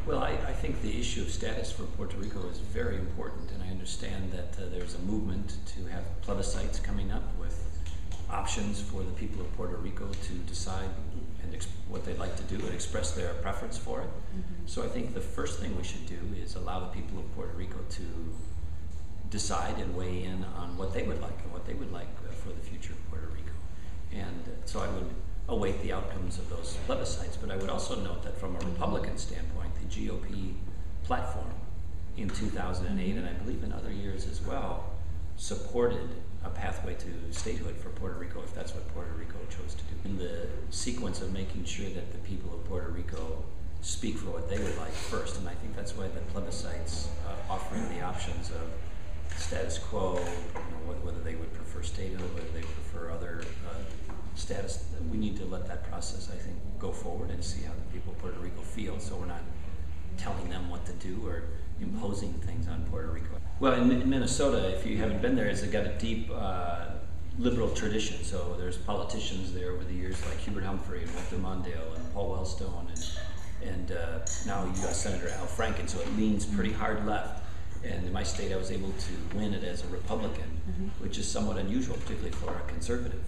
Well, I think the issue of status for Puerto Rico is very important, and I understand that there's a movement to have plebiscites coming up with options for the people of Puerto Rico to decide and what they'd like to do and express their preference for it. So I think the first thing we should do is allow the people of Puerto Rico to decide and weigh in on what they would like and what they would like for the future of Puerto Rico. And so I would await the outcomes of those plebiscites, but I would also note that from a Republican standpoint, the GOP platform in 2008, and I believe in other years as well, supported a pathway to statehood for Puerto Rico if that's what Puerto Rico chose to do. In the sequence of making sure that the people of Puerto Rico speak for what they would like first, and I think that's why the plebiscites offering the options of status quo, whether they would prefer statehood, whether they prefer other status, we need to let that process, I think, go forward and see how the people of Puerto Rico feel, so we're not telling them what to do or imposing things on Puerto Rico. Well, in Minnesota, if you haven't been there, it's got a deep liberal tradition. So there's politicians there over the years like Hubert Humphrey and Walter Mondale and Paul Wellstone and now U.S. Senator Al Franken. So it leans pretty hard left. And in my state, I was able to win it as a Republican, which is somewhat unusual, particularly for a conservative.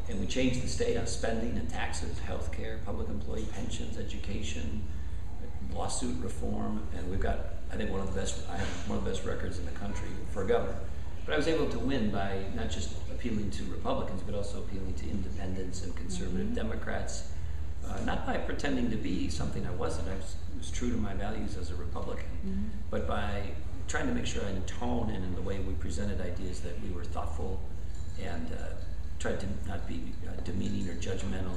And we changed the state on spending and taxes, health care, public employee pensions, education, lawsuit reform, and we've got, I think, I have one of the best records in the country for a governor. But I was able to win by not just appealing to Republicans, but also appealing to independents and conservative Democrats, not by pretending to be something I wasn't. I was true to my values as a Republican, but by trying to make sure in tone and in the way we presented ideas that we were thoughtful and tried to not be demeaning or judgmental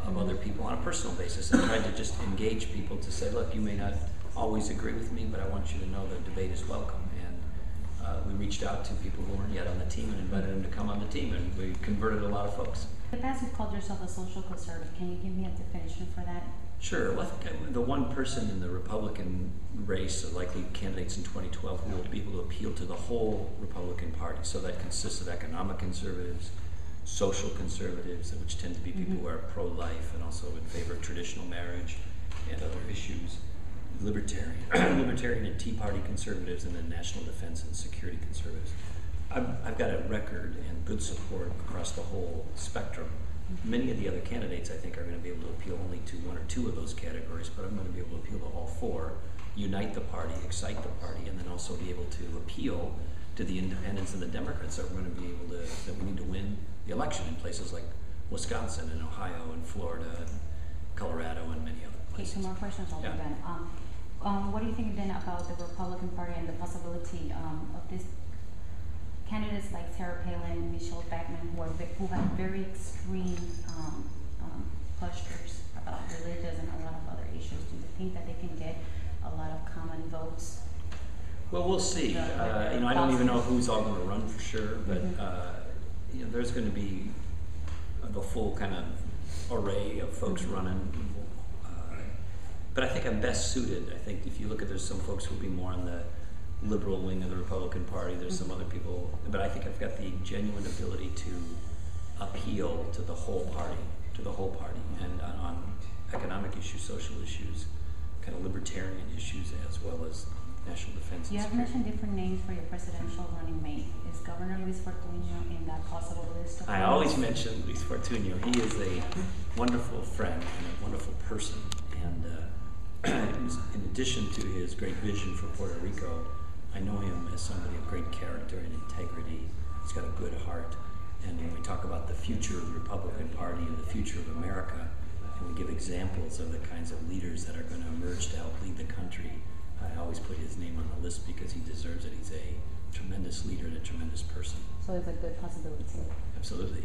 of other people on a personal basis, and tried to just engage people to say, look, you may not always agree with me, but I want you to know the debate is welcome. And we reached out to people who weren't yet on the team and invited them to come on the team, and we converted a lot of folks. In the past, you've called yourself a social conservative. Can you give me a definition for that? Sure. Well, I think the one person in the Republican race, the likely candidates in 2012, who will be able to appeal to the whole Republican Party. So that consists of economic conservatives, social conservatives, which tend to be people who are pro-life and also in favor of traditional marriage and other issues, libertarian and Tea Party conservatives, and then national defense and security conservatives. I've got a record and good support across the whole spectrum. Many of the other candidates, I think, are going to be able to appeal only to one or two of those categories, but I'm going to be able to appeal to all four, unite the party, excite the party, and then also be able to appeal to the independents and the Democrats that we're going to be able to, that we need to win the election in places like Wisconsin and Ohio and Florida and Colorado and many other places. Okay, two more questions, I'll be done. What do you think then about the Republican Party and the possibility of these candidates like Sarah Palin and Michelle Bachmann, who have very extreme postures about religion and a lot of other issues? Do you think that they can get a lot of common votes? Well, we'll see. I don't even know who's all going to run for sure, but there's going to be the full kind of array of folks running. But I think I'm best suited. I think if you look at, there's some folks who will be more on the liberal wing of the Republican Party. There's some other people, but I think I've got the genuine ability to appeal to the whole party, and on economic issues, social issues, kind of libertarian issues, as well as national defense. You have mentioned different names for your presidential running mate. Is Governor Luis Fortuño in that possible list? I always mention Luis Fortuño. He is a wonderful friend and a wonderful person, and in addition to his great vision for Puerto Rico, I know him as somebody of great character and integrity. He's got a good heart, and when we talk about the future of the Republican Party and the future of America, and we give examples of the kinds of leaders that are going to emerge to help lead the country, I always put his name on the list because he deserves it. He's a tremendous leader and a tremendous person. So it's a good possibility. Absolutely.